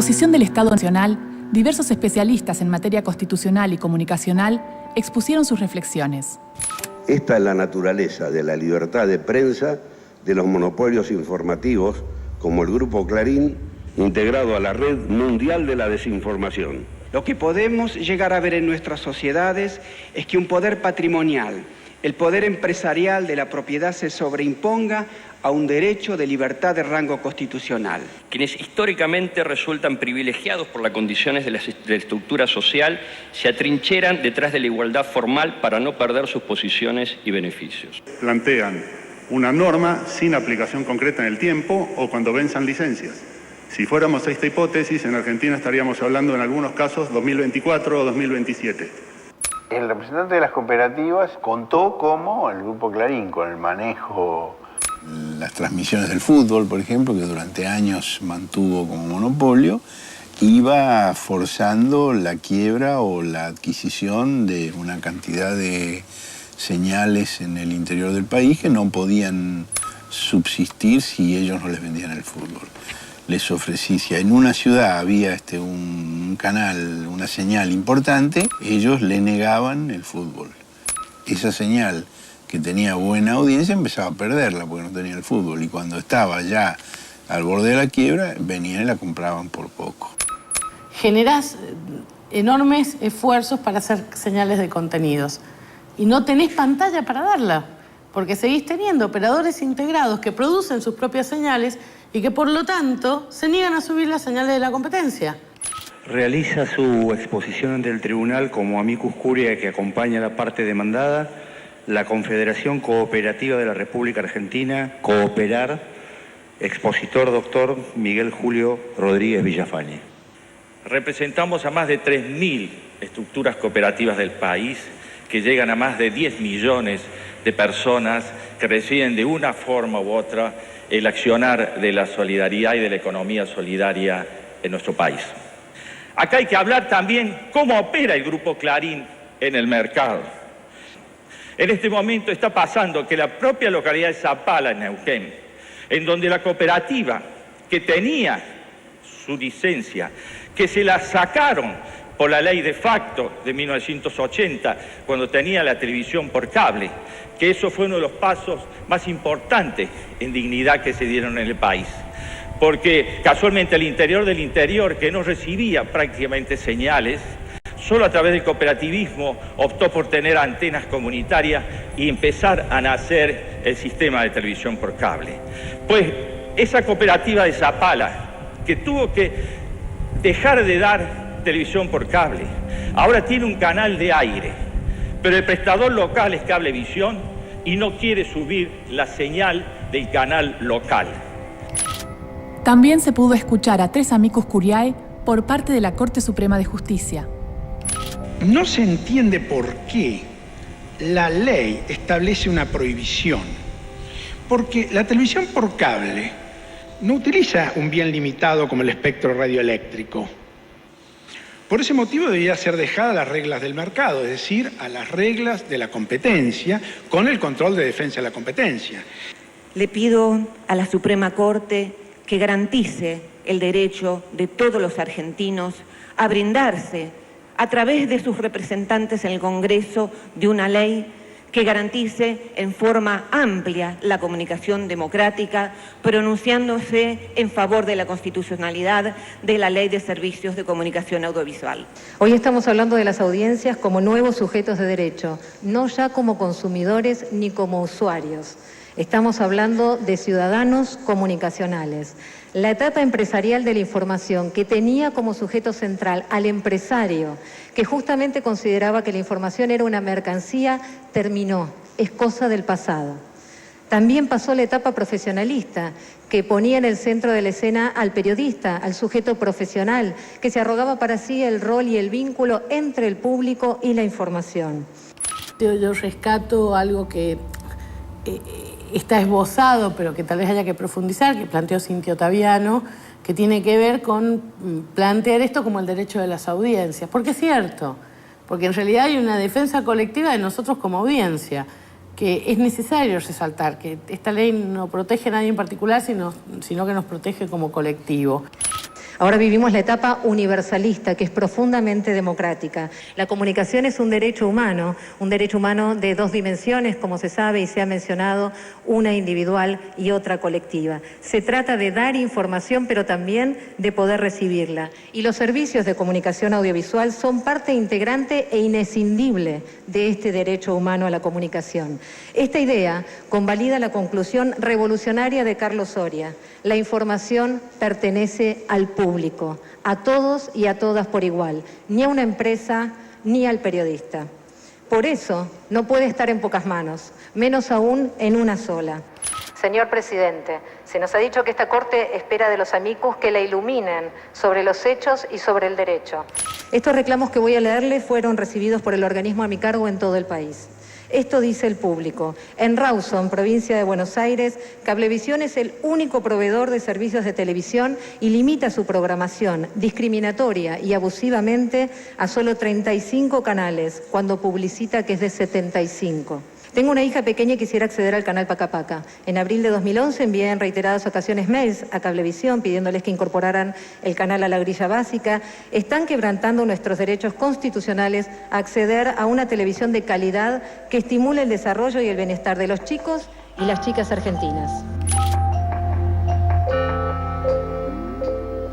oposición del Estado Nacional, diversos especialistas en materia constitucional y comunicacional expusieron sus reflexiones. Esta es la naturaleza de la libertad de prensa, de los monopolios informativos, como el Grupo Clarín, integrado a la Red Mundial de la Desinformación. Lo que podemos llegar a ver en nuestras sociedades es que un poder patrimonial, el poder empresarial de la propiedad, se sobreimponga a un derecho de libertad de rango constitucional. Quienes históricamente resultan privilegiados por las condiciones de la estructura social se atrincheran detrás de la igualdad formal para no perder sus posiciones y beneficios. Plantean una norma sin aplicación concreta en el tiempo o cuando venzan licencias. Si fuéramos a esta hipótesis, en Argentina estaríamos hablando en algunos casos 2024 o 2027. El representante de las cooperativas contó cómo el Grupo Clarín, con el manejo, las transmisiones del fútbol, por ejemplo, que durante años mantuvo como monopolio, iba forzando la quiebra o la adquisición de una cantidad de señales en el interior del país que no podían subsistir si ellos no les vendían el fútbol. Les ofrecí, si en una ciudad había un canal, una señal importante, ellos le negaban el fútbol. Esa señal que tenía buena audiencia empezaba a perderla porque no tenía el fútbol. Y cuando estaba ya al borde de la quiebra, venían y la compraban por poco. Generás enormes esfuerzos para hacer señales de contenidos y no tenés pantalla para darla, porque seguís teniendo operadores integrados que producen sus propias señales y que por lo tanto se niegan a subir las señales de la competencia. Realiza su exposición ante el tribunal como amicus curiae que acompaña a la parte demandada, la Confederación Cooperativa de la República Argentina, Cooperar, expositor doctor Miguel Julio Rodríguez Villafañe. Representamos a más de 3.000 estructuras cooperativas del país que llegan a más de 10 millones de personas que reciben de una forma u otra el accionar de la solidaridad y de la economía solidaria en nuestro país. Acá hay que hablar también cómo opera el Grupo Clarín en el mercado. En este momento está pasando que la propia localidad de Zapala, en Neuquén, en donde la cooperativa que tenía su licencia, que se la sacaron por la ley de facto de 1980, cuando tenía la televisión por cable, que eso fue uno de los pasos más importantes en dignidad que se dieron en el país. Porque casualmente el interior del interior, que no recibía prácticamente señales, solo a través del cooperativismo optó por tener antenas comunitarias y empezar a nacer el sistema de televisión por cable. Pues esa cooperativa de Zapala, que tuvo que dejar de dar televisión por cable, ahora tiene un canal de aire, pero el prestador local es Cablevisión y no quiere subir la señal del canal local. También se pudo escuchar a 3 amicus curiae por parte de la Corte Suprema de Justicia. No se entiende por qué la ley establece una prohibición, porque la televisión por cable no utiliza un bien limitado como el espectro radioeléctrico. Por ese motivo debería ser dejada a las reglas del mercado, es decir, a las reglas de la competencia, con el control de defensa de la competencia. Le pido a la Suprema Corte que garantice el derecho de todos los argentinos a brindarse, a través de sus representantes en el Congreso, de una ley que garantice en forma amplia la comunicación democrática, pronunciándose en favor de la constitucionalidad de la Ley de Servicios de Comunicación Audiovisual. Hoy estamos hablando de las audiencias como nuevos sujetos de derecho, no ya como consumidores ni como usuarios. Estamos hablando de ciudadanos comunicacionales. La etapa empresarial de la información, que tenía como sujeto central al empresario, que justamente consideraba que la información era una mercancía, terminó, es cosa del pasado. También pasó la etapa profesionalista, que ponía en el centro de la escena al periodista, al sujeto profesional, que se arrogaba para sí el rol y el vínculo entre el público y la información. Yo rescato algo que está esbozado, pero que tal vez haya que profundizar, que planteó Cintia Ottaviano, que tiene que ver con plantear esto como el derecho de las audiencias. Porque es cierto, porque en realidad hay una defensa colectiva de nosotros como audiencia, que es necesario resaltar, que esta ley no protege a nadie en particular, sino que nos protege como colectivo. Ahora vivimos la etapa universalista, que es profundamente democrática. La comunicación es un derecho humano de dos dimensiones, como se sabe y se ha mencionado, una individual y otra colectiva. Se trata de dar información, pero también de poder recibirla. Y los servicios de comunicación audiovisual son parte integrante e inescindible de este derecho humano a la comunicación. Esta idea convalida la conclusión revolucionaria de Carlos Soria: la información pertenece al público, a todos y a todas por igual, ni a una empresa ni al periodista. Por eso no puede estar en pocas manos, menos aún en una sola. Señor presidente, se nos ha dicho que esta Corte espera de los amicus que la iluminen sobre los hechos y sobre el derecho. Estos reclamos que voy a leerle fueron recibidos por el organismo a mi cargo en todo el país. Esto dice el público. En Rawson, provincia de Buenos Aires, Cablevisión es el único proveedor de servicios de televisión y limita su programación discriminatoria y abusivamente a solo 35 canales, cuando publicita que es de 75. Tengo una hija pequeña y quisiera acceder al canal Paca Paca. En abril de 2011 envié en reiteradas ocasiones mails a Cablevisión pidiéndoles que incorporaran el canal a la grilla básica. Están quebrantando nuestros derechos constitucionales a acceder a una televisión de calidad que estimule el desarrollo y el bienestar de los chicos y las chicas argentinas.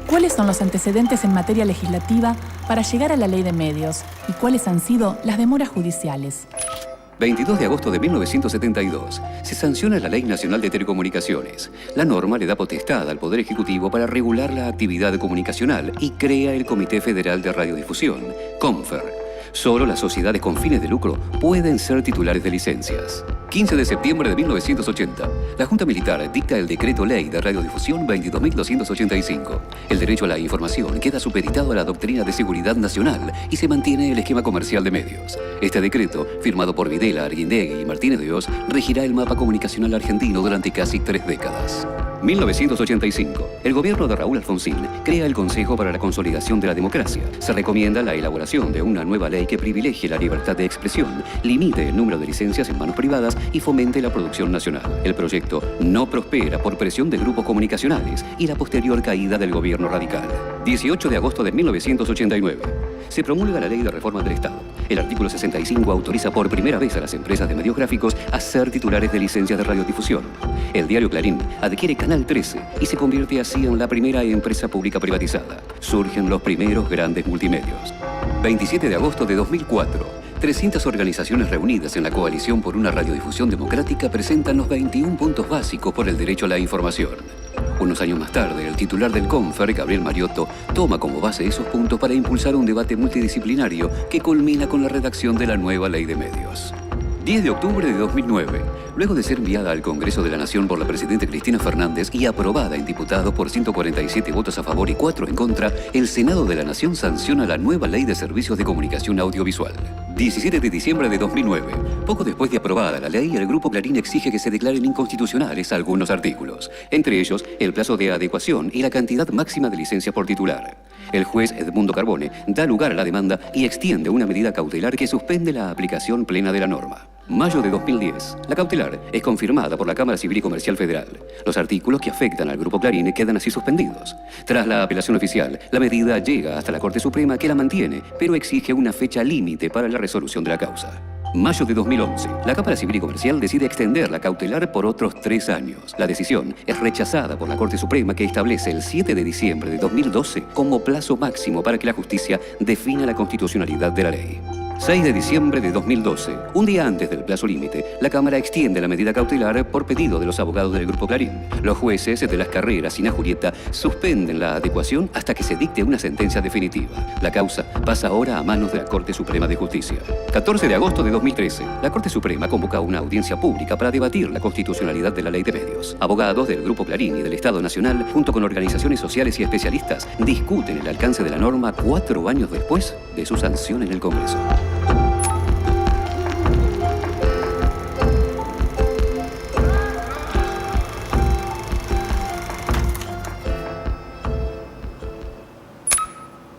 ¿Cuáles son los antecedentes en materia legislativa para llegar a la ley de medios? ¿Y cuáles han sido las demoras judiciales? 22 de agosto de 1972, se sanciona la Ley Nacional de Telecomunicaciones. La norma le da potestad al Poder Ejecutivo para regular la actividad comunicacional y crea el Comité Federal de Radiodifusión, CONFER. Solo las sociedades con fines de lucro pueden ser titulares de licencias. 15 de septiembre de 1980, la Junta Militar dicta el Decreto Ley de Radiodifusión 22.285. El derecho a la información queda supeditado a la doctrina de seguridad nacional y se mantiene el esquema comercial de medios. Este decreto, firmado por Videla, Arguindegui y Martínez de Oz, regirá el mapa comunicacional argentino durante casi 3 décadas. 1985. El gobierno de Raúl Alfonsín crea el Consejo para la Consolidación de la Democracia. Se recomienda la elaboración de una nueva ley que privilegie la libertad de expresión, limite el número de licencias en manos privadas y fomente la producción nacional. El proyecto no prospera por presión de grupos comunicacionales y la posterior caída del gobierno radical. 18 de agosto de 1989. Se promulga la Ley de Reforma del Estado. El artículo 65 autoriza por primera vez a las empresas de medios gráficos a ser titulares de licencias de radiodifusión. El diario Clarín adquiere Canal 13 y se convierte así en la primera empresa pública privatizada. Surgen los primeros grandes multimedios. 27 de agosto de 2004. 300 organizaciones reunidas en la Coalición por una Radiodifusión Democrática presentan los 21 puntos básicos por el derecho a la información. Unos años más tarde, el titular del CONFER, Gabriel Mariotto, toma como base esos puntos para impulsar un debate multidisciplinario que culmina con la redacción de la nueva Ley de Medios. 10 de octubre de 2009. Luego de ser enviada al Congreso de la Nación por la presidenta Cristina Fernández y aprobada en diputados por 147 votos a favor y 4 en contra, el Senado de la Nación sanciona la nueva Ley de Servicios de Comunicación Audiovisual. 17 de diciembre de 2009. Poco después de aprobada la ley, el Grupo Clarín exige que se declaren inconstitucionales algunos artículos, entre ellos el plazo de adecuación y la cantidad máxima de licencias por titular. El juez Edmundo Carbone da lugar a la demanda y extiende una medida cautelar que suspende la aplicación plena de la norma. Mayo de 2010. La cautelar es confirmada por la Cámara Civil y Comercial Federal. Los artículos que afectan al Grupo Clarín quedan así suspendidos. Tras la apelación oficial, la medida llega hasta la Corte Suprema, que la mantiene, pero exige una fecha límite para la resolución de la causa. Mayo de 2011. La Cámara Civil y Comercial decide extender la cautelar por otros 3 años. La decisión es rechazada por la Corte Suprema, que establece el 7 de diciembre de 2012 como plazo máximo para que la justicia defina la constitucionalidad de la ley. 6 de diciembre de 2012. Un día antes del plazo límite, la Cámara extiende la medida cautelar por pedido de los abogados del Grupo Clarín. Los jueces de las carreras Sina Julieta suspenden la adecuación hasta que se dicte una sentencia definitiva. La causa pasa ahora a manos de la Corte Suprema de Justicia. 14 de agosto de 2013. La Corte Suprema convoca una audiencia pública para debatir la constitucionalidad de la Ley de Medios. Abogados del Grupo Clarín y del Estado Nacional, junto con organizaciones sociales y especialistas, discuten el alcance de la norma 4 años después de su sanción en el Congreso.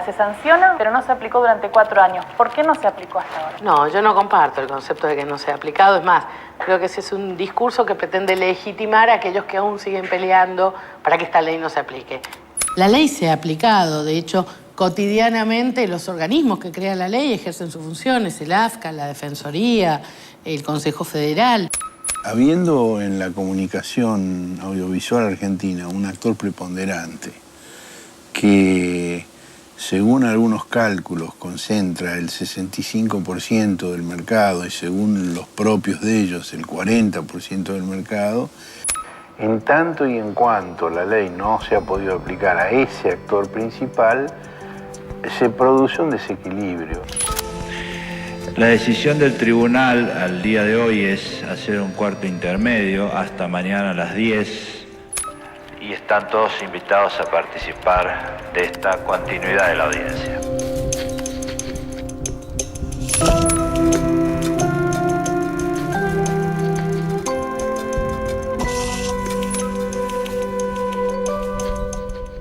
Se sanciona, pero no se aplicó durante 4 años. ¿Por qué no se aplicó hasta ahora? No, yo no comparto el concepto de que no se ha aplicado. Es más, creo que ese es un discurso que pretende legitimar a aquellos que aún siguen peleando para que esta ley no se aplique. La ley se ha aplicado, de hecho, cotidianamente los organismos que crean la ley ejercen sus funciones, el AFCA, la Defensoría, el Consejo Federal. Habiendo en la comunicación audiovisual argentina un actor preponderante que, según algunos cálculos, concentra el 65% del mercado y según los propios de ellos el 40% del mercado, en tanto y en cuanto la ley no se ha podido aplicar a ese actor principal, se produce un desequilibrio. La decisión del tribunal al día de hoy es hacer un cuarto intermedio hasta mañana a las 10. Y están todos invitados a participar de esta continuidad de la audiencia.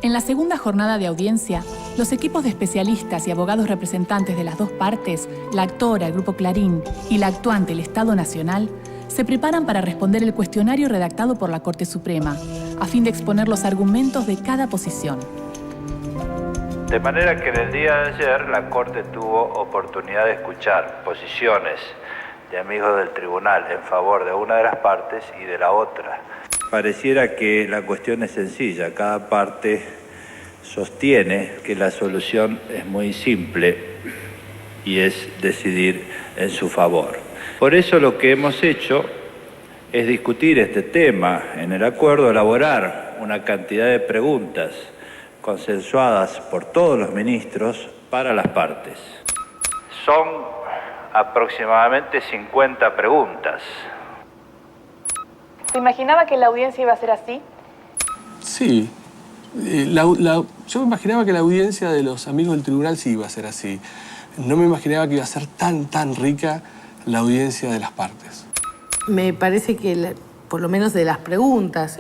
En la segunda jornada de audiencia, los equipos de especialistas y abogados representantes de las dos partes, la actora, el Grupo Clarín, y la actuante, el Estado Nacional, se preparan para responder el cuestionario redactado por la Corte Suprema, a fin de exponer los argumentos de cada posición. De manera que en el día de ayer la Corte tuvo oportunidad de escuchar posiciones de amigos del tribunal en favor de una de las partes y de la otra. Pareciera que la cuestión es sencilla, cada parte sostiene que la solución es muy simple y es decidir en su favor. Por eso lo que hemos hecho es discutir este tema en el acuerdo, elaborar una cantidad de preguntas consensuadas por todos los ministros para las partes. Son aproximadamente 50 preguntas. ¿Se imaginaba que la audiencia iba a ser así? Sí. Yo me imaginaba que la audiencia de los amigos del tribunal sí iba a ser así. No me imaginaba que iba a ser tan rica la audiencia de las partes. Me parece que, por lo menos de las preguntas,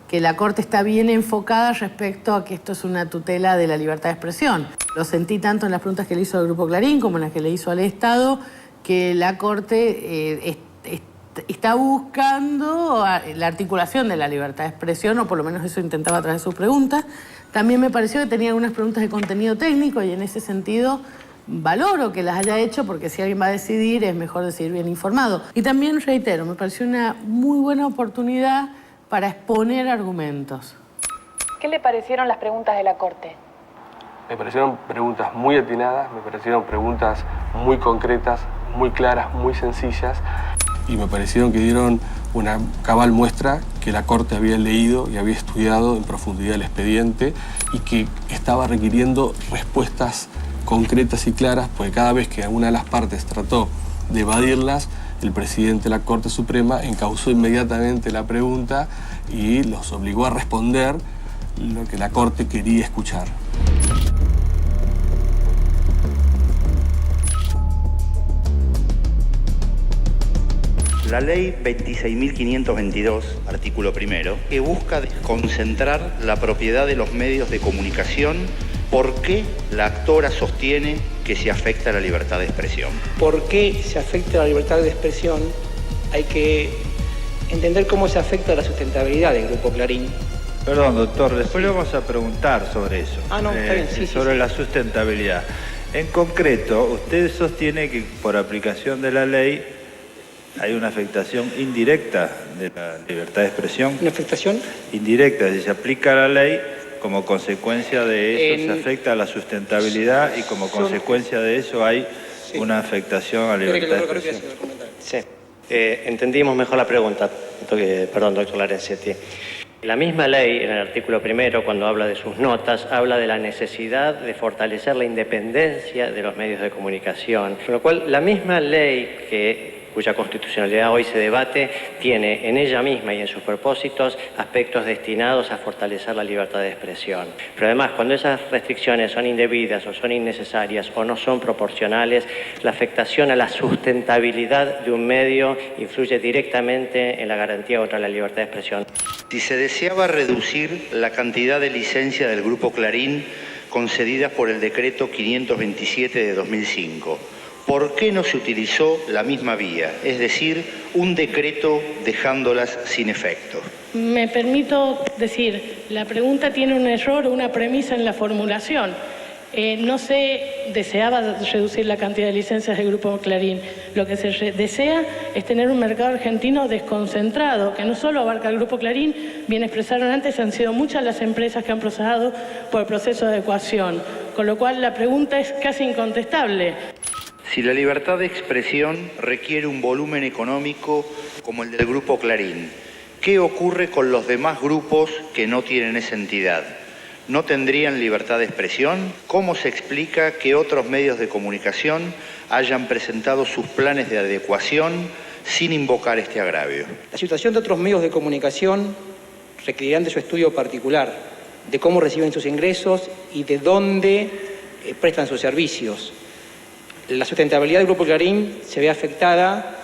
que la Corte está bien enfocada respecto a que esto es una tutela de la libertad de expresión. Lo sentí tanto en las preguntas que le hizo al Grupo Clarín como en las que le hizo al Estado, que la Corte está buscando la articulación de la libertad de expresión, o por lo menos eso intentaba a través de sus preguntas. También me pareció que tenía algunas preguntas de contenido técnico y en ese sentido valoro que las haya hecho, porque si alguien va a decidir es mejor decidir bien informado. Y también reitero, me pareció una muy buena oportunidad para exponer argumentos. ¿Qué le parecieron las preguntas de la Corte? Me parecieron preguntas muy atinadas, me parecieron preguntas muy concretas, muy claras, muy sencillas. Y me parecieron que dieron una cabal muestra que la Corte había leído y había estudiado en profundidad el expediente y que estaba requiriendo respuestas concretas y claras, porque cada vez que alguna de las partes trató de evadirlas, el presidente de la Corte Suprema encauzó inmediatamente la pregunta y los obligó a responder lo que la Corte quería escuchar. La ley 26.522, artículo primero, que busca concentrar la propiedad de los medios de comunicación. ¿Por qué la actora sostiene que se afecta a la libertad de expresión? ¿Por qué se afecta a la libertad de expresión? Hay que entender cómo se afecta a la sustentabilidad del Grupo Clarín. Perdón, doctor, después le vamos a preguntar sobre eso. No, está bien, sobre la sustentabilidad. En concreto, usted sostiene que por aplicación de la ley hay una afectación indirecta de la libertad de expresión. ¿Una afectación? Indirecta, si se aplica la ley, como consecuencia de eso se afecta a la sustentabilidad y como consecuencia de eso hay una afectación a la libertad de expresión. Sí, entendimos mejor la pregunta. Perdón, doctor Larenzetti. La misma ley, en el artículo primero, cuando habla de sus notas, habla de la necesidad de fortalecer la independencia de los medios de comunicación. Con lo cual, la misma ley cuya constitucionalidad hoy se debate, tiene en ella misma y en sus propósitos aspectos destinados a fortalecer la libertad de expresión. Pero además, cuando esas restricciones son indebidas o son innecesarias o no son proporcionales, la afectación a la sustentabilidad de un medio influye directamente en la garantía contra la libertad de expresión. Si se deseaba reducir la cantidad de licencia del Grupo Clarín concedidas por el decreto 527 de 2005, ¿por qué no se utilizó la misma vía? Es decir, un decreto dejándolas sin efecto. Me permito decir, la pregunta tiene un error o una premisa en la formulación. No se deseaba reducir la cantidad de licencias del Grupo Clarín. Lo que se desea es tener un mercado argentino desconcentrado, que no solo abarca el Grupo Clarín, bien expresaron antes, han sido muchas las empresas que han pasado por el proceso de adecuación, con lo cual la pregunta es casi incontestable. Si la libertad de expresión requiere un volumen económico como el del Grupo Clarín, ¿qué ocurre con los demás grupos que no tienen esa entidad? ¿No tendrían libertad de expresión? ¿Cómo se explica que otros medios de comunicación hayan presentado sus planes de adecuación sin invocar este agravio? La situación de otros medios de comunicación requerirán de su estudio particular, de cómo reciben sus ingresos y de dónde prestan sus servicios. La sustentabilidad del Grupo Clarín se ve afectada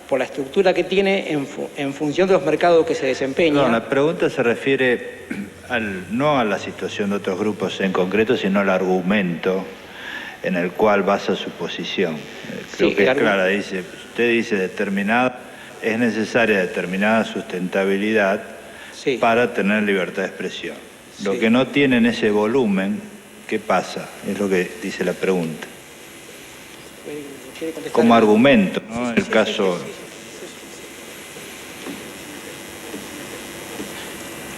por la estructura que tiene en función de los mercados que se desempeñan. No, la pregunta se refiere no a la situación de otros grupos en concreto, sino al argumento en el cual basa su posición. Creo que es clara, usted dice determinada, es necesaria determinada sustentabilidad para tener libertad de expresión. Lo que no tiene en ese volumen, ¿qué pasa? Es lo que dice la pregunta. Como argumento, ¿no? En el caso...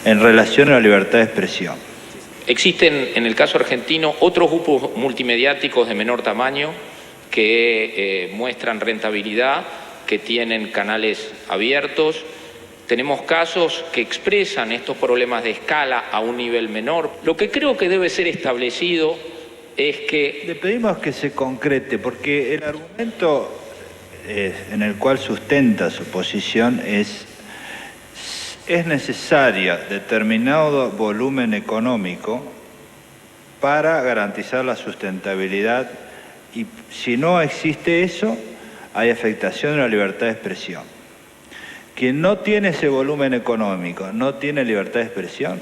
En relación a la libertad de expresión. Existen, en el caso argentino, otros grupos multimediáticos de menor tamaño que muestran rentabilidad, que tienen canales abiertos. Tenemos casos que expresan estos problemas de escala a un nivel menor. Lo que creo que debe ser establecido es que... Le pedimos que se concrete, porque el argumento en el cual sustenta su posición es necesaria determinado volumen económico para garantizar la sustentabilidad, y si no existe eso, hay afectación de la libertad de expresión. Quien no tiene ese volumen económico no tiene libertad de expresión.